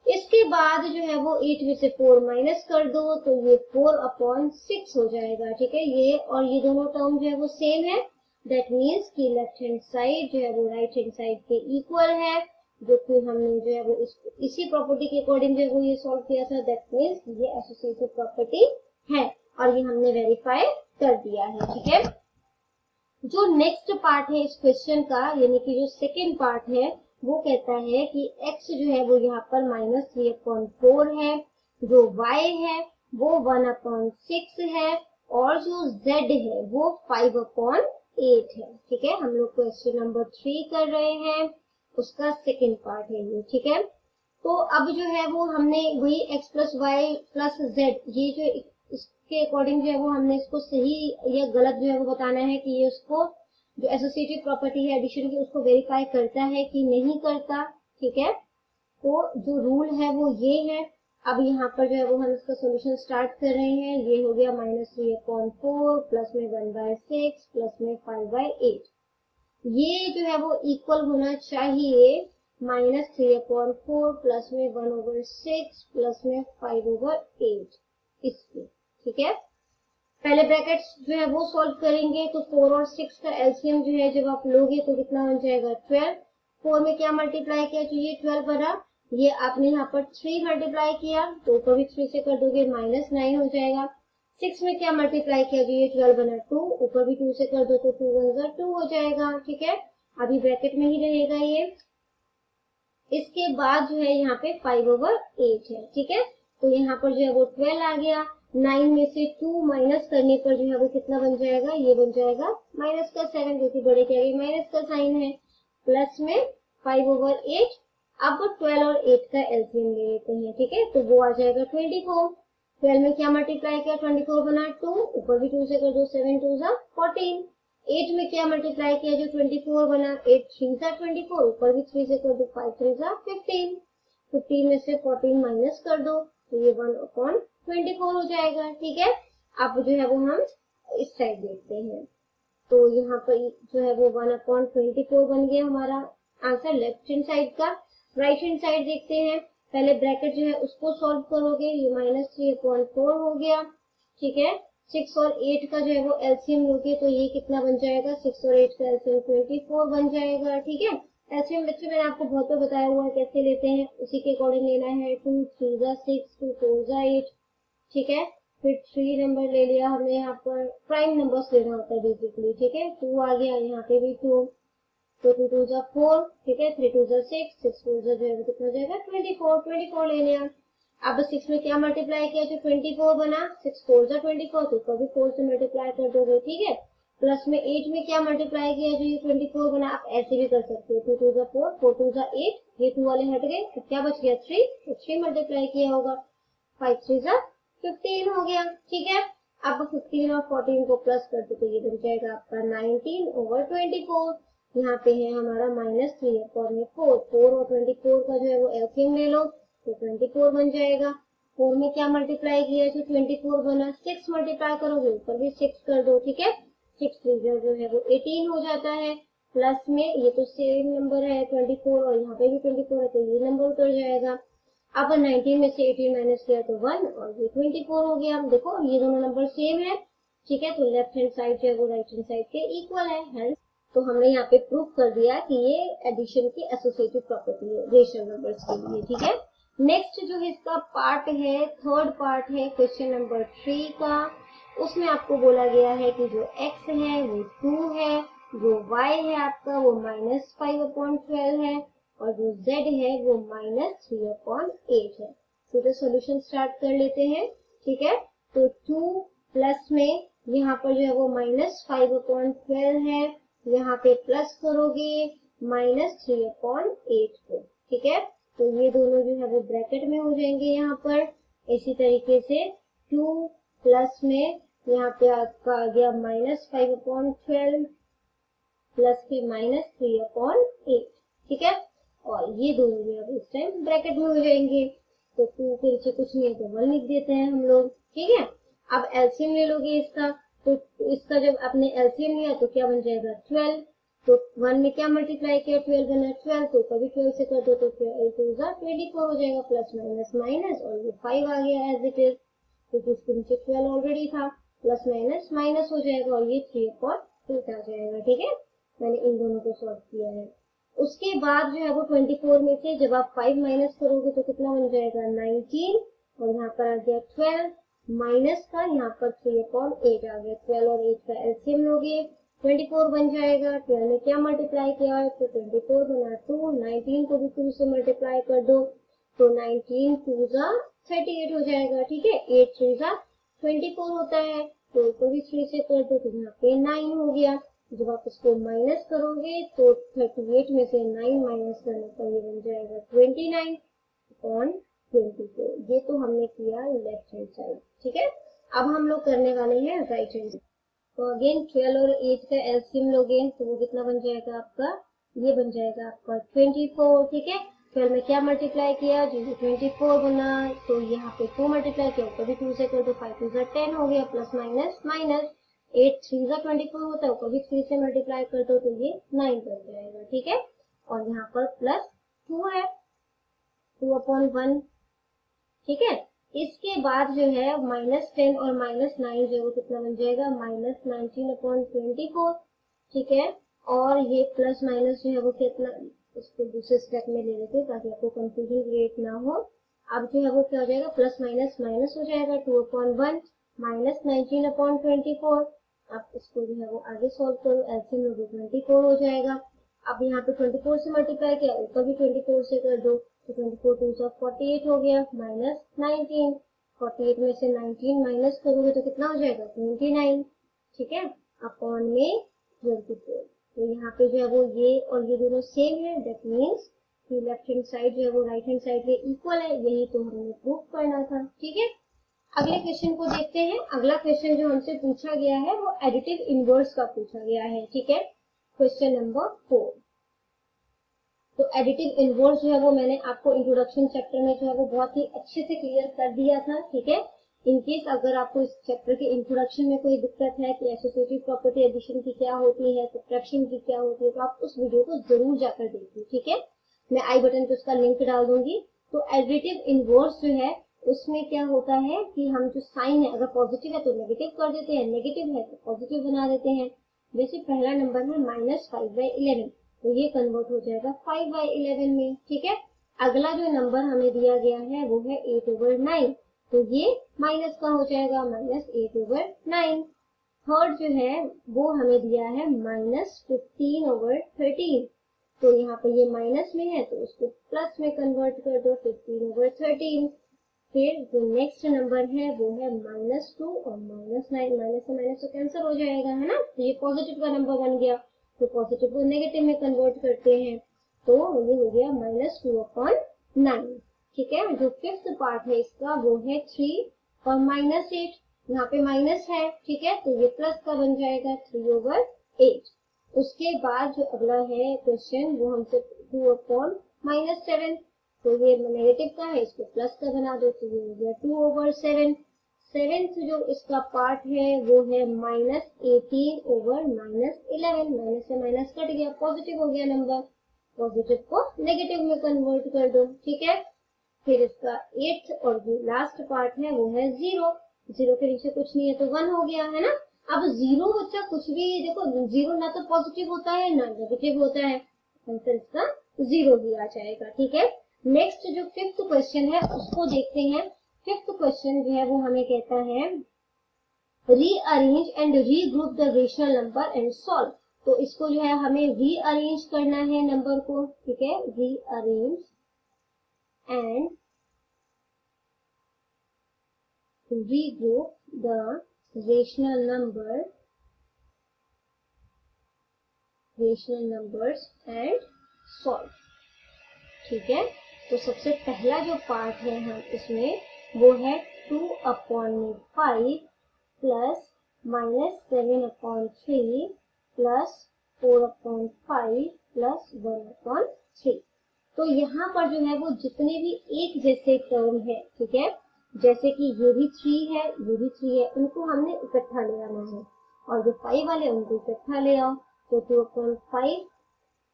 इसके बाद जो है वो 8 में से 4 माइनस कर दो तो ये 4/6 हो जाएगा। ठीक है, ये और ये दोनों टर्म जो है वो सेम है, दैट मीन्स कि लेफ्ट हैंड साइड जो है वो राइट हैंड साइड के इक्वल है, जो कि हमने जो है वो इसी प्रॉपर्टी के अकॉर्डिंग जो है वो ये सॉल्व किया था, दैट मीन्स ये एसोसिएटिव प्रॉपर्टी है और ये हमने वेरीफाई कर दिया है। ठीक है, जो नेक्स्ट पार्ट है इस क्वेश्चन का, यानी कि जो सेकेंड पार्ट है, वो कहता है कि x जो है वो यहाँ पर -3/4 है, जो y है वो 1/6 है और जो z है वो 5/8 है। ठीक है, हम लोग क्वेश्चन नंबर 3 कर रहे हैं, उसका सेकेंड पार्ट है ये। ठीक है, तो अब जो है वो हमने वही x + y + z, ये जो इसके अकॉर्डिंग जो है वो हमने इसको सही या गलत जो है वो बताना है कि ये उसको जो एसोसिएटिव प्रॉपर्टी है एडिशन की उसको वेरीफाई करता है कि नहीं करता। ठीक है, तो जो रूल है वो ये है। अब यहाँ पर जो है वो हम इसका सॉल्यूशन स्टार्ट कर रहे हैं। ये हो गया -3/4 प्लस में 1/6 प्लस में 5/8। ये जो है वो इक्वल होना चाहिए -3/4 प्लस में 1/6 प्लस में 5/8 इसके। ठीक है, पहले ब्रैकेट्स जो है वो सॉल्व करेंगे तो 4 और 6 का एलसीएम जो है जब आप लोगे तो कितना बन जाएगा 12। 4 में क्या मल्टीप्लाई किया तो ये 12 बना, ये आपने यहाँ पर 3 मल्टीप्लाई किया तो ऊपर भी 3 से कर दोगे -9 हो जाएगा। 6 में क्या मल्टीप्लाई किया तो ये 12 बना 2, ऊपर भी 2 से कर दो तो 2 1 2 हो जाएगा। ठीक है, अभी ब्रैकेट में ही रहेगा ये। इसके बाद जो है यहाँ पे 5/8 है। ठीक है, तो यहाँ पर जो है वो 12 आ गया, 9 में से 2 माइनस करने पर जो है वो कितना बन जाएगा, ये बन जाएगा -7, जो कि बड़े के आगे माइनस का साइन है, प्लस में 5/8। अब 12 और 8 का एलसीएम ले लेते हैं। ठीक है, तो वो आ जाएगा 24। 12 में क्या मल्टीप्लाई किया 24 बना 2, ऊपर भी 2 से कर दो 7 2 14। 8 में क्या मल्टीप्लाई किया जो 24 बना, 8 3 24, ऊपर भी 3 से कर दो 5 3 15। 15 में से 14 माइनस कर दो तो ये 1/24 हो जाएगा। ठीक है, अब जो है वो हम इस साइड देखते हैं, तो यहाँ पर जो है वो 1/24 बन गया हमारा आंसर लेफ्ट हैंड साइड का। राइट हैंड साइड देखते हैं, पहले ब्रैकेट जो है उसको सॉल्व करोगे, ये -3/4 हो गया। ठीक है, 6 और 8 का जो है वो एलसीएम लोगे तो ये कितना बन जाएगा, 6 और 8 का एलसीएम 24 बन जाएगा। ठीक है, एलसीएम बच्चे मैंने आपको बहुत बार बताया हुआ है कैसे लेते हैं, उसी के अकॉर्डिंग लेना है। 2 3 6 2 4 8। ठीक है, फिर 3 नंबर ले लिया हमने, यहाँ पर प्राइम नंबर्स लेना होता है बेसिकली। ठीक है, 2 आ गया, यहाँ पे भी 2, तो 2 2 4। ठीक है, 3 2 6 6 4 जो है कितना हो जाएगा 24 ले लिया। अब 6 में क्या मल्टीप्लाई किया जो 24 बना, 6 4 24, तो कभी 4 से मल्टीप्लाई कर दोगे। ठीक है, प्लस में 8 में क्या मल्टीप्लाई किया जो ये 24 बना, आप ऐसे भी कर सकते हो, 2 2 4 4 2 8, ये 2 वाले हट गए, तो क्या बच गया 3, तो 3 मल्टीप्लाई किया होगा, 5 3 15 हो गया। ठीक है, अब 15 और 14 को प्लस कर दो तो ये बन जाएगा आपका 19/24। यहाँ पे है हमारा -3/4, 4 और 24 का जो है वो एलसीएम ले लो तो 24 बन जाएगा। 4 में क्या मल्टीप्लाई किया जो 24 बना, 6 मल्टीप्लाई करोगे ऊपर भी 6 कर दो। ठीक है, 6 3 जो है वो 18 हो जाता है, प्लस में ये तो सेम नंबर है 24 और यहाँ पे भी 24 है तो ये नंबर उतर जाएगा। अब 19 में से 18 माइनस किया तो 1 और ये 24 हो गया। देखो ये दोनों नंबर सेम है। ठीक है, तो लेफ्ट हैंड साइड जो है वो राइट हैंड साइड के इक्वल है। तो हमने यहाँ पे प्रूव कर दिया कि ये एडिशन की एसोसिएटिव प्रॉपर्टी है रेशनल नंबर्स के लिए। ठीक है, नेक्स्ट जो है इसका पार्ट है, थर्ड पार्ट है क्वेश्चन नंबर 3 का। उसमें आपको बोला गया है कि जो x है वो 2 है, जो y है आपका वो -5/12 है और जो z है वो -3/8 है। तो सॉल्यूशन स्टार्ट कर लेते हैं। ठीक है, तो 2 प्लस में यहाँ पर जो है वो -5/12 है, यहाँ पे प्लस करोगे -3/8 को। ठीक है, तो ये दोनों जो है वो ब्रैकेट में हो जाएंगे यहाँ पर। इसी तरीके से 2 प्लस में यहाँ पे आपका आ गया -5/12 प्लस के -3/8। ठीक है, और ये दोनों जो है इस टाइम ब्रैकेट में हो जाएंगे। तो 2 के नीचे कुछ नहीं है तो 1 लिख देते हैं हम लोग। ठीक है, अब एलसीएम ले लोगे इसका, तो इसका जब आपने एलसीएम लिया तो क्या बन जाएगा 12, तो 1 में क्या मल्टीप्लाई किया 12 बना 12, तो कभी 12 से कर दो तो 12 2 24 हो जाएगा, प्लस माइनस माइनस और ये 5 आ गया एज इट इज, क्योंकि इसके नीचे 12 ऑलरेडी था, प्लस माइनस माइनस हो जाएगा और ये 3/8 आ जाएगा। ठीक है, मैंने इन दोनों को सॉल्व किया है। उसके बाद जो है वो 24 में से जब आप 5 माइनस करोगे तो कितना बन जाएगा 19, और यहाँ पर आ गया 12 माइनस का यहाँ पर 3/8 आ गया। 12 और 8 का एलसीएम लोगे 24 बन जाएगा। 12 में क्या मल्टीप्लाई किया है तो 24 बना 2, 19 को भी 2 से मल्टीप्लाई कर दो तो 19 2 38 हो जाएगा। ठीक है, 8 3 24 होता है, तो को भी 3 से कर दो तो यहाँ पे 9 हो गया। जब आप इसको माइनस करोगे तो 38 में से 9 माइनस करने पर ये बन जाएगा 29/24। ये तो हमने किया लेफ्ट हैंड साइड। ठीक है, अब हम लोग करने वाले हैं राइट हैंड। तो अगेन 12 और 8 का एलसीएम लोगे तो वो कितना बन जाएगा आपका, ये बन जाएगा आपका 24। ठीक है, 12 में क्या मल्टीप्लाई किया जो 24 बना, तो यहाँ पे 2 मल्टीप्लाई किया कभी 2 से कर दो 5 2 10 हो गया, प्लस माइनस माइनस 8 3 24 होता है, कभी 3 से मल्टीप्लाई कर दो तो ये 9 बन जाएगा। ठीक है, और यहाँ पर प्लस 2 है 2/1। ठीक है, इसके बाद जो है -10 और -9 जो है वो कितना बन जाएगा -19/24। ठीक है, और ये प्लस माइनस जो है वो कितना, इसको दूसरे स्टेप में ले लेते हैं ताकि आपको कंफ्यूजन क्रिएट ना हो। अब जो है वो क्या हो जाएगा प्लस माइनस माइनस हो जाएगा 2/1 -19/24। आप इसको जो है वो आगे सॉल्व करो, एलसीएम लोगे 24 हो जाएगा। अब यहाँ पे 24 से मल्टीप्लाई किया ऊपर भी 24 से कर दो तो 24 2 48 हो गया, माइनस 19। 48 में से 19 माइनस करोगे तो कितना हो जाएगा 29। ठीक है, अपॉन में 24। तो यहाँ पे जो है वो ये और ये दोनों सेम है, दैट मीन्स कि लेफ्ट हैंड साइड जो है वो राइट हैंड साइड के इक्वल है। यही तो हमने प्रूव करना था। ठीक है, अगले क्वेश्चन को देखते हैं। अगला क्वेश्चन जो हमसे पूछा गया है वो एडिटिव इनवर्स का पूछा गया है। ठीक है, क्वेश्चन नंबर 4। तो एडिटिव इनवर्स जो है वो मैंने आपको इंट्रोडक्शन चैप्टर में जो है वो बहुत ही अच्छे से क्लियर कर दिया था। ठीक है, इनकेस अगर आपको इस चैप्टर के इंट्रोडक्शन में कोई दिक्कत है कि एसोसिएटिव प्रॉपर्टी एडिशन की क्या होती है, सब्ट्रैक्शन की क्या होती है, तो आप उस वीडियो को जरूर जाकर देखिए। ठीक है, मैं आई बटन पे उसका लिंक डाल दूंगी। तो एडिटिव इनवर्स जो है उसमें क्या होता है कि हम जो साइन है अगर पॉजिटिव है तो नेगेटिव कर देते हैं, नेगेटिव है तो पॉजिटिव बना देते हैं। जैसे पहला नंबर है -5/11, तो ये कन्वर्ट हो जाएगा 5/11 में। ठीक है, अगला जो नंबर हमें दिया गया है वो है 8/9, तो ये माइनस का हो जाएगा -8/9। थर्ड जो है वो हमें दिया है -15/13, तो यहाँ पे ये माइनस में है तो उसको प्लस में कन्वर्ट कर दो 15/13। फिर जो नेक्स्ट नंबर है वो है -2 और -9, माइनस से माइनस तो कैंसिल हो जाएगा है ना, तो ये पॉजिटिव का नंबर बन गया, तो पॉजिटिव को नेगेटिव में कन्वर्ट करते हैं तो ये हो गया -2/9। ठीक है, जो फिफ्थ पार्ट है इसका वो है 3 और -8, यहाँ पे माइनस है। ठीक है, तो ये प्लस का बन जाएगा 3/8। उसके बाद जो अगला है क्वेश्चन वो हमसे 2/-7, तो ये नेगेटिव का है, इसको प्लस का बना दो तो ये हो गया 2/7। सेवेंथ जो इसका पार्ट है वो है -18/-11, माइनस से माइनस कट गया, पॉजिटिव हो गया नंबर, पॉजिटिव को नेगेटिव में कन्वर्ट कर दो। ठीक है, फिर इसका 8th और जो लास्ट पार्ट है वो है 0, 0 के नीचे कुछ नहीं है तो 1 हो गया है ना। अब 0 बच्चा कुछ भी देखो, 0 ना तो पॉजिटिव होता है ना नेगेटिव होता है, आंसर इसका 0 ही आ जाएगा। ठीक है, नेक्स्ट जो फिफ्थ क्वेश्चन है उसको देखते हैं। फिफ्थ क्वेश्चन जो है वो हमें कहता है rearrange and regroup the rational number and solve. तो इसको जो है हमें रीअरेंज करना है नंबर को। ठीक है, rearrange and regroup the rational numbers and solve। ठीक है, तो सबसे पहला जो पार्ट है हम इसमें वो है 2/5 प्लस -7/3 प्लस 4/5 प्लस 1/3। तो यहाँ पर जो है वो जितने भी एक जैसे टर्म है, ठीक है, जैसे कि ये भी 3 है, ये भी 3 है, इनको हमने इकट्ठा ले आना है, और जो 5 वाले उनको इकट्ठा ले आओ। तो 2/5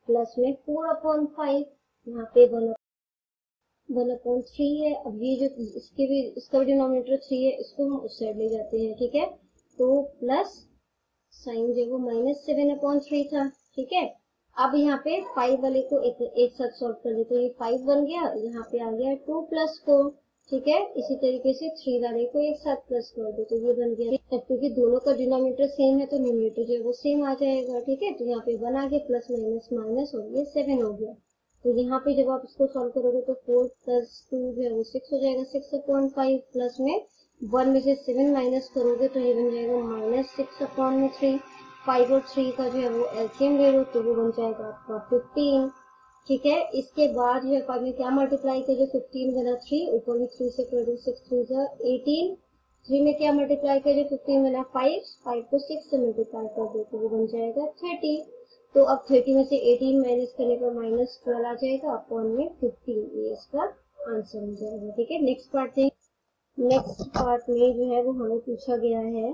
प्लस में 4/5, यहाँ पे 1/3 है। अब ये जो इसका भी डिनोमिनेटर 3 है, इसको हम उस साइड ले जाते हैं, ठीक है। तो प्लस साइन जो वो -7/3 था, ठीक है। अब यहाँ पे 5 वाले को एक साथ सॉल्व कर देते, तो ये 5 बन गया, यहाँ पे आ गया 2 + 4, ठीक है। इसी तरीके से 3 वाले को एक साथ प्लस कर दो, तो ये बन गया। क्योंकि दोनों का डिनोमिनेटर सेम है तो न्यूमरेटर जो है वो सेम आ जाएगा, ठीक है। तो यहाँ पे 1 आ गया, प्लस माइनस माइनस, और ये 7 हो गया। तो यहाँ पे जब आप इसको सॉल्व करोगे तो 4 + 2 जो है वो 6 हो जाएगा, 6/5 प्लस में 1 में से 7 माइनस करोगे तो ये बन जाएगा -6/3। 5 और 3 का जो है वो एलसीएम ले लो तो वो बन जाएगा आपका 15, ठीक है। इसके बाद जो है 5 में क्या मल्टीप्लाई कर दो, 15 बना 3, ऊपर भी 3 से कर दो, 6 3 जा 18। 3 में क्या मल्टीप्लाई कर दो, 15 बना 5, 5 को 6 से मल्टीप्लाई कर दो तो वो बन जाएगा 30। तो अब 30 में से 18 माइनस करने पर -12 आ जाएगा, अपॉन में 15, ये इसका आंसर हो जाएगा, ठीक है। नेक्स्ट पार्ट में जो है वो हमें पूछा गया है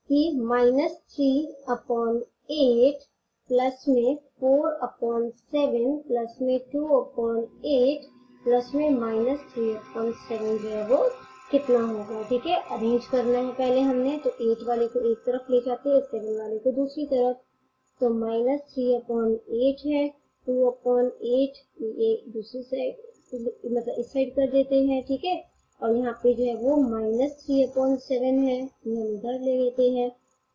कि -3/8 प्लस में 4/7 प्लस में 2/8 प्लस में -3/7 जो है वो कितना होगा, ठीक है। अरेंज करना है पहले हमने, तो 8 वाले को एक तरफ ले जाते हैं, 7 वाले को दूसरी तरफ। तो -3/8 है, 2/8 ये दूसरी साइड मतलब इस साइड कर देते हैं, ठीक है। और यहाँ पे जो है वो -3/7 है, ये हम इधर ले लेते हैं,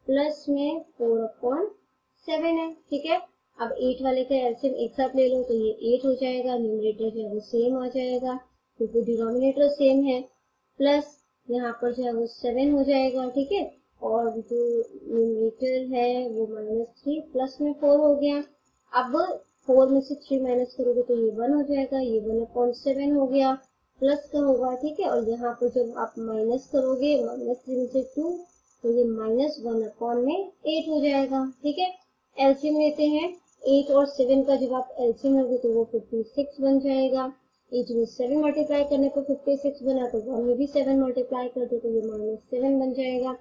प्लस में 4/7 है, ठीक है। अब 8 वाले का एलसीएम एक साथ ले लो तो ये 8 हो जाएगा, न्यूमरेटर जो है वो सेम आ जाएगा क्योंकि डिनोमिनेटर सेम है, प्लस यहाँ पर जो है वो 7 हो जाएगा, ठीक है। और जो न्यूमरेटर है वो -3 प्लस में 4 हो गया। अब 4 में से 3 माइनस करोगे तो ये 1 हो जाएगा, ये 1/7 हो गया, प्लस का होगा, ठीक है। और यहाँ पर जब आप माइनस करोगे, -3 में से 2 तो ये -1/8 हो जाएगा, ठीक है। एलसीएम लेते हैं, 8 और 7 का जब आप एलसीएम लोगे तो वो 56 बन जाएगा। 8 में 7 मल्टीप्लाई करने पर 56 बना, तो 1 में भी 7 मल्टीप्लाई कर दो तो ये -7 बन जाएगा।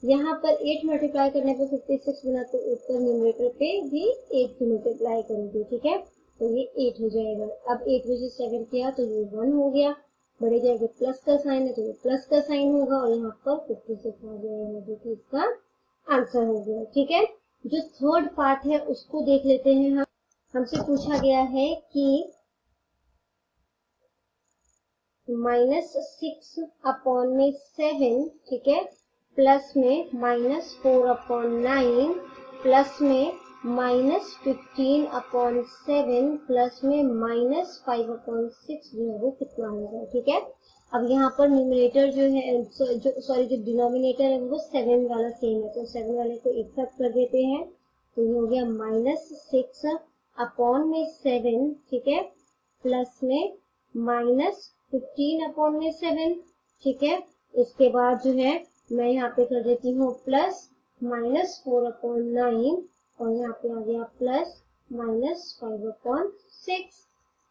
यहाँ पर 8 मल्टीप्लाई करने पर 56 बना, तो ऊपर न्यूमरेटर पे भी 8 की मल्टीप्लाई करोगे, ठीक है। तो ये 8 हो जाएगा। अब 8 में से 7 किया तो ये 1 हो गया, बड़े जाएगा प्लस का साइन है तो ये प्लस का साइन होगा, और यहाँ पर 56 आ जाएगा जो कि इसका आंसर हो गया, ठीक है। जो थर्ड पार्ट है उसको देख लेते हैं हम। हमसे पूछा गया है कि -6/7, ठीक है, प्लस में -4/9 प्लस में -15/7 प्लस में -5/6 जो है वो कितना होगा, ठीक है। अब यहाँ पर न्यूमरेटर जो है जो डिनोमिनेटर है वो 7 वाला सेम है, तो 7 वाले को एक साथ कर देते हैं, तो ये हो गया -6/7, ठीक है, प्लस में -15/7, ठीक है। इसके बाद जो है मैं यहाँ पे कर देती हूँ प्लस -4/9, और यहाँ पे आ गया प्लस -5/6,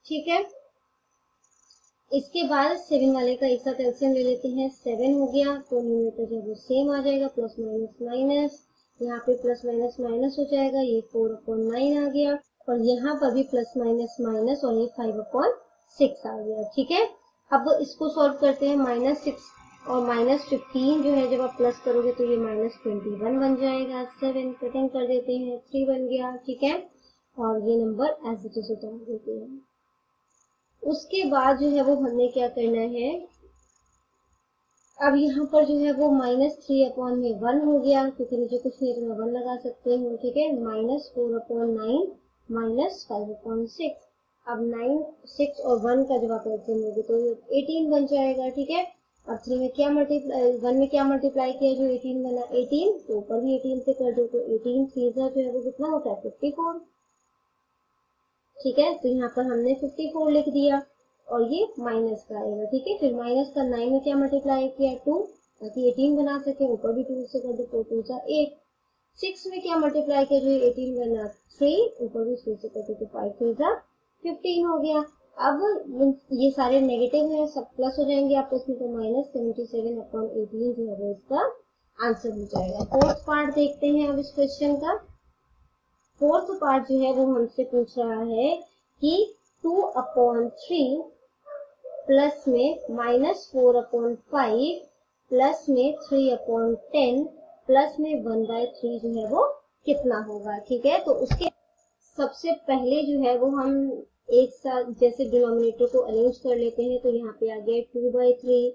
ठीक है। इसके बाद 7 वाले का एक साथ एलसीएम ले लेते हैं, 7 हो गया, तो न्यूमरेटर जो है सेम आ जाएगा, प्लस माइनस माइनस, यहाँ पे प्लस माइनस माइनस हो जाएगा, ये 4/9 आ गया, और यहाँ पर भी प्लस माइनस माइनस, और ये 5/6 आ गया, ठीक है। अब इसको सॉल्व करते हैं, -6 और -15 जो है जब आप प्लस करोगे तो ये -21 बन जाएगा, 7 कटिंग कर देते हैं, 3 बन गया, ठीक है। और ये नंबर एज इट इज उतार देते हैं। उसके बाद जो है वो हमने क्या करना है, अब यहाँ पर जो है वो -3/1 हो गया, क्योंकि नीचे कुछ नहीं तो मैं 1 लगा सकते हूँ, ठीक है। -4/9 -5/6, अब 9, 6 और 1 का जब आप एलसीएम लोगे तो 18 बन जाएगा, ठीक है। अब 3 में क्या 1 में क्या मल्टीप्लाई किया जो 18 बना, 18, तो ऊपर भी 18 से कर दो, तो 18 3 जो है वो कितना होता है 54, ठीक है। तो यहाँ पर हमने 54 लिख दिया, और ये माइनस का आएगा, ठीक है। फिर माइनस का 9 में क्या मल्टीप्लाई किया 2, ताकि 18 बना सके, ऊपर भी 2 से कर दो, 4 2 जा 8। 6 में क्या मल्टीप्लाई किया जो 18 बना 3, ऊपर भी 3 से कर दो, तो 5 3 जा 15 हो गया। अब ये सारे नेगेटिव हैं, सब प्लस हो जाएंगे आपस में, तो -77/18 जो है वो इसका आंसर हो जाएगा। फोर्थ पार्ट देखते हैं अब इस क्वेश्चन का। फोर्थ पार्ट जो है वो हमसे पूछ रहा है कि 2/3 प्लस में -4/5 प्लस में 3/10 प्लस में 1/3 जो है वो कितना होगा। ठीक है, तो उसके सबसे पहले जो है वो हम एक साथ जैसे डिनोमिनेटर को अरेंज कर लेते हैं, तो यहाँ पे आ गया 2/3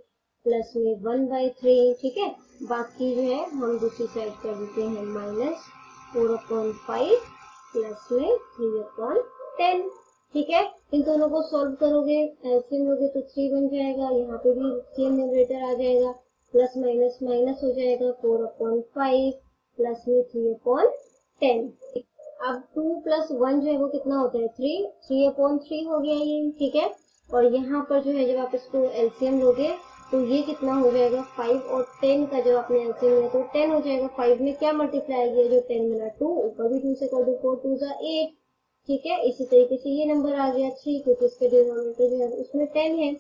प्लस में 1/3। ठीक है, बाकी जो है हम दूसरी साइड कर देते हैं -4/5 प्लस में 3/10। ठीक है, इन दोनों को सॉल्व करोगे, एलसीएम लोगे तो 3 बन जाएगा, यहाँ पे भी सेम न्यूमरेटर आ जाएगा, प्लस माइनस माइनस हो जाएगा, 4/5 प्लस में 3/10। अब 2 + 1 जो है वो कितना होता है 3, 3/3 हो गया ये। ठीक है, और यहाँ पर जो है जब आप इसको एलसीएम लोगे तो ये कितना हो जाएगा 5 और 10 का जब आपने एलसीएम लिया तो 10 हो जाएगा। 5 में क्या मल्टीप्लाई किया, जो 10 बना 2, ऊपर भी 2 से कर दो, 4 2 8। ठीक है, इसी तरीके से ये नंबर आ गया 3, क्योंकि इसके डिनोमिनेटर जो है उसमें 10 है।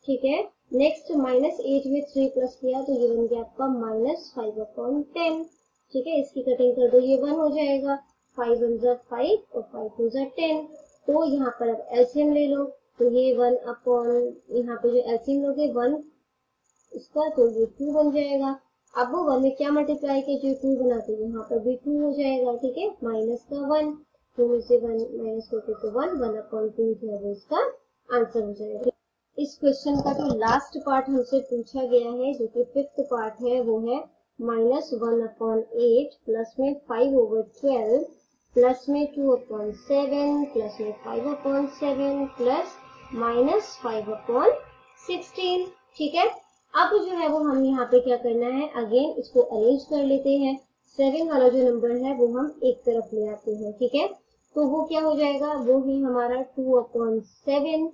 ठीक है, नेक्स्ट -8 में 3 प्लस किया तो ये बन गया आपका -5/10। ठीक है, इसकी कटिंग कर दो, ये 1 हो जाएगा, 5 1 = 5 और 5 2 = 10। तो यहाँ पर अब एलसीएम ले लो, तो ये 1 यहाँ पे जो एलसीएम लोगे 1 इसका, तो ये 2 बन जाएगा। अब वो 1 में क्या मल्टीप्लाई किया, जो 2 बनाते यहाँ पर भी 2 हो जाएगा। ठीक है, माइनस का 1, 2 में से 1 माइनस करके तो 1/2 जो है वो इसका आंसर हो जाएगा। इस क्वेश्चन का जो लास्ट पार्ट हमसे पूछा गया है, जो कि 5th पार्ट है, वो है -1/8 प्लस में 5/12 प्लस में 2/7 प्लस में 5/7 प्लस -5/16। ठीक है, अब जो है वो हम यहाँ पे क्या करना है, अगेन इसको अरेंज कर लेते हैं। 7 वाला जो नंबर है वो हम एक तरफ ले आते हैं। ठीक है, तो वो क्या हो जाएगा, वो ही हमारा 2/7।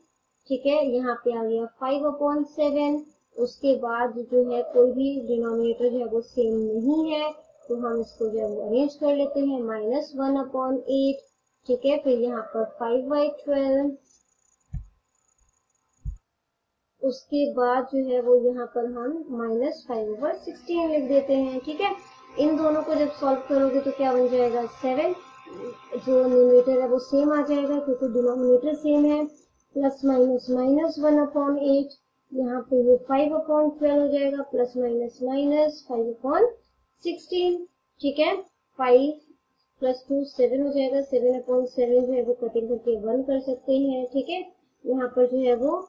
ठीक है, यहाँ पे आ गया 5/7। उसके बाद जो है कोई भी डिनोमिनेटर जो है वो सेम नहीं है, तो हम इसको जो है वो अरेंज कर लेते हैं, -1/8। ठीक है, फिर यहाँ पर 5/12, उसके बाद जो है वो यहाँ पर हम -5/16 लिख देते हैं। ठीक है, इन दोनों को जब सॉल्व करोगे तो क्या बन जाएगा 7, जो न्यूमरेटर है वो सेम आ जाएगा क्योंकि डिनोमिनेटर सेम है, प्लस माइनस -1/8, यहाँ पे ये 5/12 हो जाएगा, प्लस माइनस माइनस 5/16। ठीक है, 5 + 2 7 हो जाएगा, 7/7 जो है वो कटिंग करके 1 कर सकते हैं। ठीक है, यहाँ पर जो है वो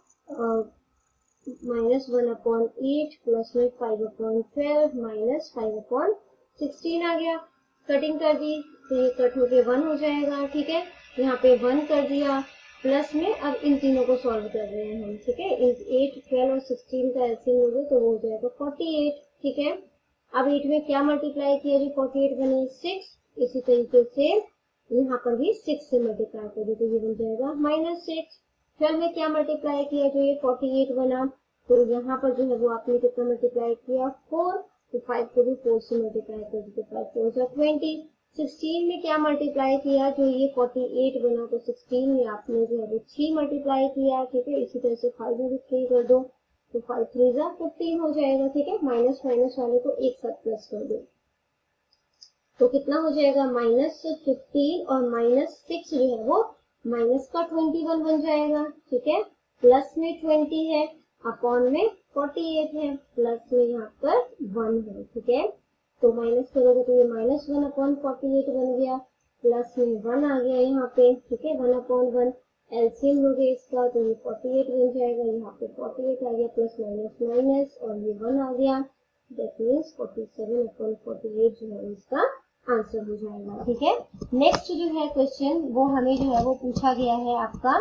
-1/8 प्लस में 5/12 माइनस 5/16 आ गया, कटिंग कर दी तो ये कट होके 1 हो जाएगा। ठीक है, यहाँ पे 1 कर दिया, प्लस में अब इन तीनों को सॉल्व कर रहे हैं हम। ठीक है, 8 12 और 16 का एलसीएम हो गया तो वो हो जाएगा 48। ठीक है, अब 8 में क्या मल्टीप्लाई किया जो 48 बने 6, इसी तरीके से यहाँ पर भी 6 से मल्टीप्लाई कर दे तो ये बन जाएगा -6। 12 में क्या मल्टीप्लाई किया जो ये 48 बना, तो यहाँ पर जो है वो आपने कितना मल्टीप्लाई किया 4, तो 5 को भी 4 से मल्टीप्लाई कर दीजिए, 5 4 = 20। 16 में क्या मल्टीप्लाई किया जो ये 48 बना, तो 16 में आपने जो है वो 3 मल्टीप्लाई किया। ठीक है, इसी तरह से 5 में भी 3 कर दो तो 5 3 = 15 हो जाएगा। ठीक है, माइनस माइनस वाले को एक साथ प्लस कर दो तो कितना हो जाएगा -15 और -6 जो है वो माइनस का 21 बन जाएगा। ठीक है, प्लस में 20 है, अपॉन में 48 है, प्लस में यहाँ पर 1 है। ठीक है, तो माइनस करोगे तो ये -1/48 बन गया, प्लस में 1 आ गया यहाँ पे। ठीक है, 1/1 एलसीएम लोगे इसका तो ये 48 बन जाएगा, यहाँ पे 48 आ गया, प्लस माइनस माइनस और ये 1 आ गया, दैट मीन्स 47/48 जो है इसका आंसर हो जाएगा। ठीक है, नेक्स्ट जो है क्वेश्चन वो हमें जो है वो पूछा गया है आपका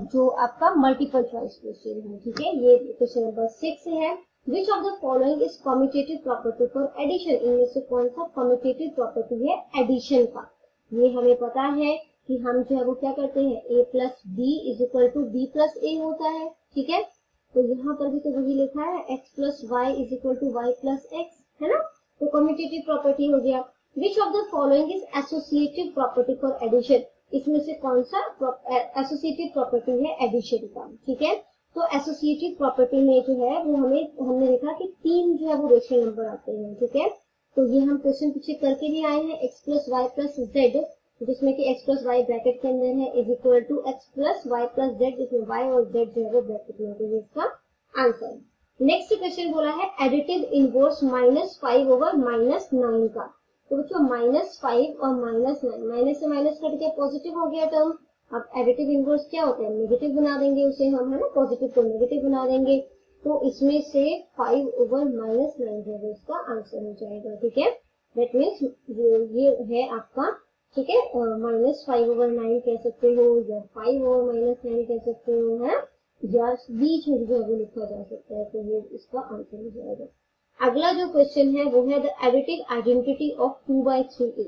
जो आपका मल्टीपल चॉइस क्वेश्चन है। ठीक है, ये क्वेश्चन नंबर 6 है, which of the following is commutative property for addition, इनमें से कौन सा कम्यूटेटिव प्रॉपर्टी है एडिशन का। ये हमें पता है कि हम जो है वो क्या करते हैं, a + b = b + a होता है। ठीक है, तो यहाँ पर भी तो वही लिखा है x + y = y + x, है ना, तो कम्यूटेटिव प्रॉपर्टी हो गया। Which of the following is associative property for addition? इसमें से कौन सा एसोसिएटेड प्रॉपर्टी है एडिशन का, ठीक है। तो एसोसिएटेड प्रॉपर्टी में जो है वो हमने देखा कि 3 जो है वो रेशनल नंबर आते हैं, ठीक है। तो ये हम क्वेश्चन पीछे करके भी आए हैं, x plus y plus z, जिसमें कि x प्लस वाई ब्रैकेट के अंदर है is equal to x plus y plus z, जिसमें y और z जो है वो ब्रैकेट में, तो ये इसका आंसर। नेक्स्ट क्वेश्चन बोला है एडिटिव इनवर्स -5 ओवर -9 का। तो बच्चों -5 और -9, माइनस से माइनस कट के पॉजिटिव हो गया टर्म। अब एडिटिव इनवर्स क्या होता है, नेगेटिव बना देंगे उसे हम, है ना, पॉजिटिव को नेगेटिव बना देंगे। तो इसमें से 5 ओवर -9 जो है इसका आंसर हो जाएगा, ठीक है। दैट मीन्स ये है आपका, ठीक है, -5 ओवर 9 कह सकते हो, या 5 ओवर -9 कह सकते हो, है, या बीच में जो है लिखा जा सकता है। तो ये इसका आंसर हो जाएगा। अगला जो क्वेश्चन है वो है the additive identity of 2/3a।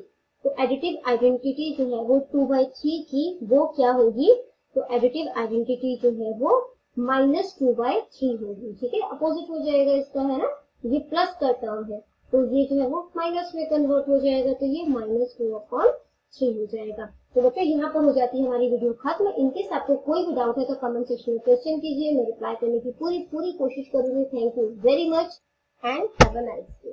तो एडिटिव आइडेंटिटी जो है वो 2/3 की वो क्या होगी, तो एडिटिव आइडेंटिटी जो है वो -2/3 होगी, ठीक है। अपोजिट हो जाएगा इसका, है ना, ये प्लस का टर्म है तो ये जो है वो माइनस में कन्वर्ट हो जाएगा, तो ये -2/3 हो जाएगा। तो बच्चों यहाँ पर हो जाती है हमारी वीडियो खत्म। इनकेस आपको कोई भी डाउट है तो कमेंट सेक्शन में क्वेश्चन कीजिए, मैं रिप्लाई करने की पूरी कोशिश करूंगी। Thank you very much and have a nice day.